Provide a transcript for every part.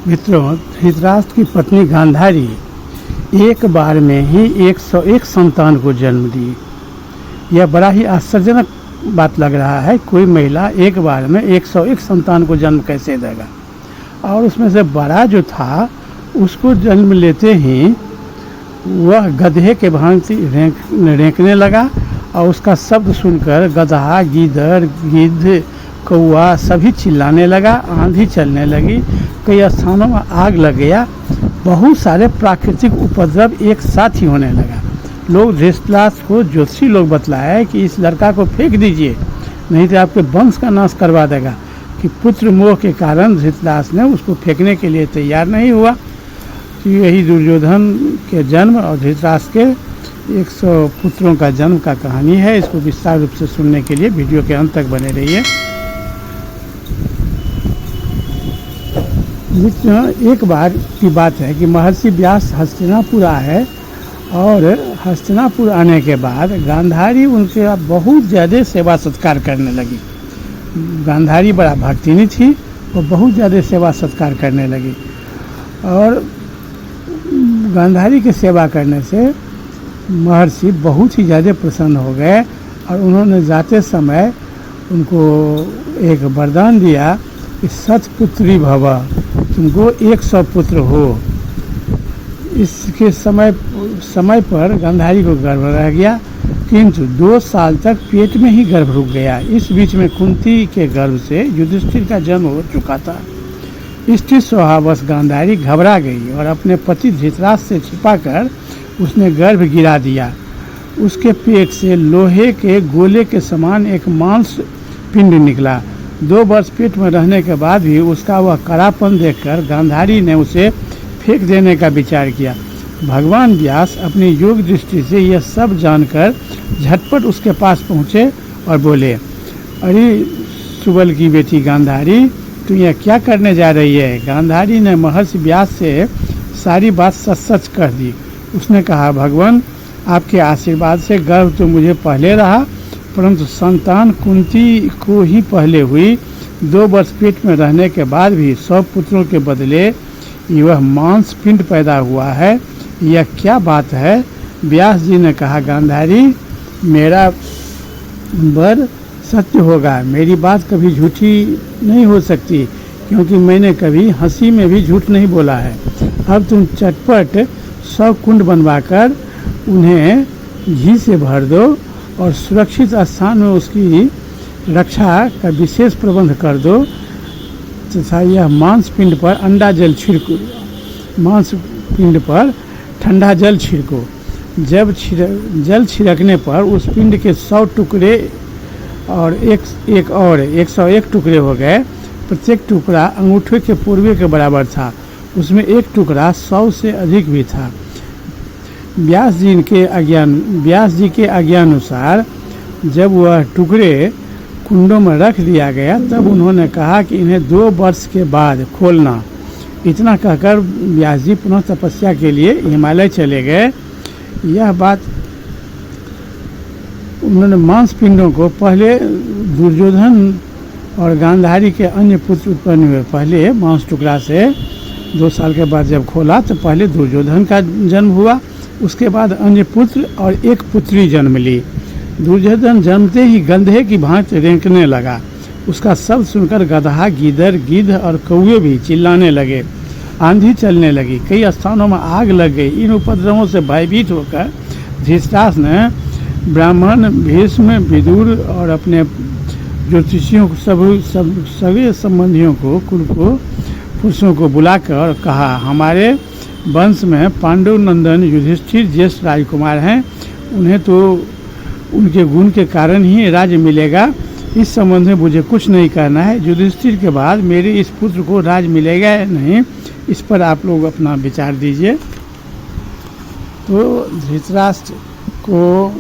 मित्रों, धृतराष्ट्र की पत्नी गांधारी एक बार में ही 101 संतान को जन्म दी। यह बड़ा ही आश्चर्यजनक बात लग रहा है। कोई महिला एक बार में 101 संतान को जन्म कैसे देगा। और उसमें से बड़ा जो था उसको जन्म लेते ही वह गधे के भांति रेंकने लगा और उसका शब्द सुनकर गधा, गीदड़, गिद्ध, कौआ सभी चिल्लाने लगा। आंधी चलने लगी, कई स्थानों में आग लग गया। बहुत सारे प्राकृतिक उपद्रव एक साथ ही होने लगा। लोग धृतराष्ट्र को ज्योतिषी लोग बतलाए कि इस लड़का को फेंक दीजिए, नहीं तो आपके वंश का नाश करवा देगा। कि पुत्र मोह के कारण धृतराष्ट्र ने उसको फेंकने के लिए तैयार नहीं हुआ। तो यही दुर्योधन के जन्म और धृतराष्ट्र के 100 पुत्रों का जन्म का कहानी है। इसको विस्तार रूप से सुनने के लिए वीडियो के अंत तक बने रहिए। एक बार की बात है कि महर्षि व्यास हस्तिनापुर आए और हस्तिनापुर आने के बाद गांधारी उनके बहुत ज़्यादा सेवा सत्कार करने लगी। गांधारी बड़ा भक्तिनी थी, वो बहुत ज़्यादा सेवा सत्कार करने लगी। और गांधारी की सेवा करने से महर्षि बहुत ही ज़्यादा प्रसन्न हो गए और उन्होंने जाते समय उनको एक वरदान दिया कि सतपुत्री भव, तुमको 100 पुत्र हो। इसके समय पर गांधारी को गर्भ रह गया, किंतु 2 साल तक पेट में ही गर्भ रुक गया। इस बीच में कुंती के गर्भ से युधिष्ठिर का जन्म हो चुका था। स्थिर स्वभावश गांधारी घबरा गई और अपने पति धृतराष्ट्र से छिपाकर उसने गर्भ गिरा दिया। उसके पेट से लोहे के गोले के समान एक मांस पिंड निकला। 2 वर्ष पेट में रहने के बाद भी उसका वह कड़ापन देखकर गांधारी ने उसे फेंक देने का विचार किया। भगवान व्यास अपनी योग दृष्टि से यह सब जानकर झटपट उसके पास पहुँचे और बोले, अरे सुबल की बेटी गांधारी, तू यह क्या करने जा रही है। गांधारी ने महर्षि व्यास से सारी बात सच कह दी। उसने कहा, भगवान, आपके आशीर्वाद से गर्भ तो मुझे पहले रहा, परंतु संतान कुंती को ही पहले हुई। 2 वर्ष पेट में रहने के बाद भी 100 पुत्रों के बदले यह मांस पिंड पैदा हुआ है। यह क्या बात है। व्यास जी ने कहा, गांधारी, मेरा वर सत्य होगा। मेरी बात कभी झूठी नहीं हो सकती, क्योंकि मैंने कभी हंसी में भी झूठ नहीं बोला है। अब तुम चटपट 100 कुंड बनवाकर उन्हें घी से भर दो और सुरक्षित स्थान में उसकी रक्षा का विशेष प्रबंध कर दो तथा यह मांस पिंड पर अंडा जल छिड़को, मांस पिंड पर ठंडा जल छिड़को। जब जल छिड़कने पर उस पिंड के 100 टुकड़े और एक और 101 टुकड़े हो गए। प्रत्येक टुकड़ा अंगूठे के पूर्वे के बराबर था। उसमें एक टुकड़ा 100 से अधिक भी था। व्यास जी के आज्ञानुसार जब वह टुकड़े कुंडों में रख दिया गया, तब उन्होंने कहा कि इन्हें 2 वर्ष के बाद खोलना। इतना कहकर व्यास जी पुनः तपस्या के लिए हिमालय चले गए। यह बात उन्होंने मांस पिंडों को पहले दुर्योधन और गांधारी के अन्य पुत्र उत्पन्न हुए। पहले मांस टुकड़ा से 2 साल के बाद जब खोला तो पहले दुर्योधन का जन्म हुआ, उसके बाद अन्य पुत्र और एक पुत्री जन्म ली। दुर्योधन जन्मते ही गंधे की भांति रेंकने लगा। उसका शब्द सुनकर गधा, गीदड़, गिद्ध और कौए भी चिल्लाने लगे। आंधी चलने लगी, कई स्थानों में आग लग गई। इन उपद्रवों से भयभीत होकर धृतराष्ट्र ने ब्राह्मण, भीष्म, विदुर और अपने ज्योतिषियों को सभी संबंधियों को, कुल को, पुरुषों को बुलाकर कहा, हमारे वंश में पांडु नंदन युधिष्ठिर ज्येष्ठ राजकुमार हैं। उन्हें तो उनके गुण के कारण ही राज्य मिलेगा। इस संबंध में मुझे कुछ नहीं करना है। युधिष्ठिर के बाद मेरे इस पुत्र को राज मिलेगा या नहीं, इस पर आप लोग अपना विचार दीजिए। तो धृतराष्ट्र को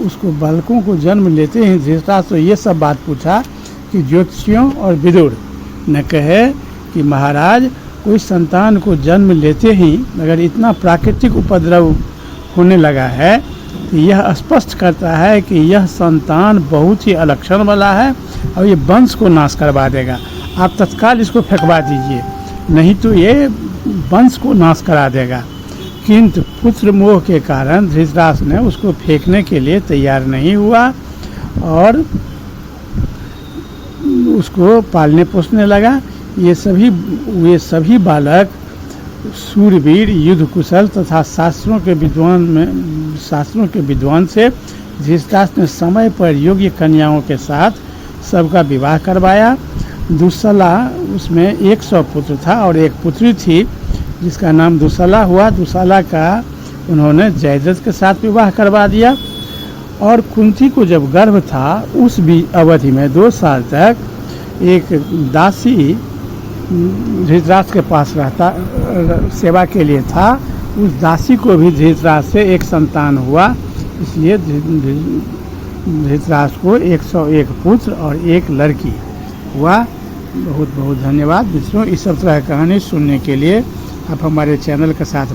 उसको बालकों को जन्म लेते ही धृतराष्ट्र ये सब बात पूछा कि ज्योतिषियों और विदुर ने कहे कि महाराज, कोई संतान को जन्म लेते ही अगर इतना प्राकृतिक उपद्रव होने लगा है तो यह स्पष्ट करता है कि यह संतान बहुत ही अलक्षण वाला है और ये वंश को नाश करवा देगा। आप तत्काल इसको फेंकवा दीजिए। नहीं तो ये वंश को नाश करा देगा। किंतु पुत्र मोह के कारण धृतराष्ट्र ने उसको फेंकने के लिए तैयार नहीं हुआ और उसको पालने पोसने लगा। ये सभी बालक सूरवीर, युद्ध कुशल तथा शास्त्रों के विद्वान से धृतराष्ट्र ने समय पर योग्य कन्याओं के साथ सबका विवाह करवाया। दुस्सला, उसमें 100 पुत्र था और एक पुत्री थी जिसका नाम दुस्सला हुआ। दुस्सला का उन्होंने जयद्रथ के साथ विवाह करवा दिया। और कुंती को जब गर्भ था उस भी अवधि में 2 साल तक एक दासी धृतराष्ट्र के पास सेवा के लिए था। उस दासी को भी धृतराष्ट्र से एक संतान हुआ, इसलिए धृतराष्ट्र को 101 पुत्र और एक लड़की हुआ। बहुत बहुत धन्यवाद मित्रों। इस सब तरह की कहानी सुनने के लिए आप हमारे चैनल के साथ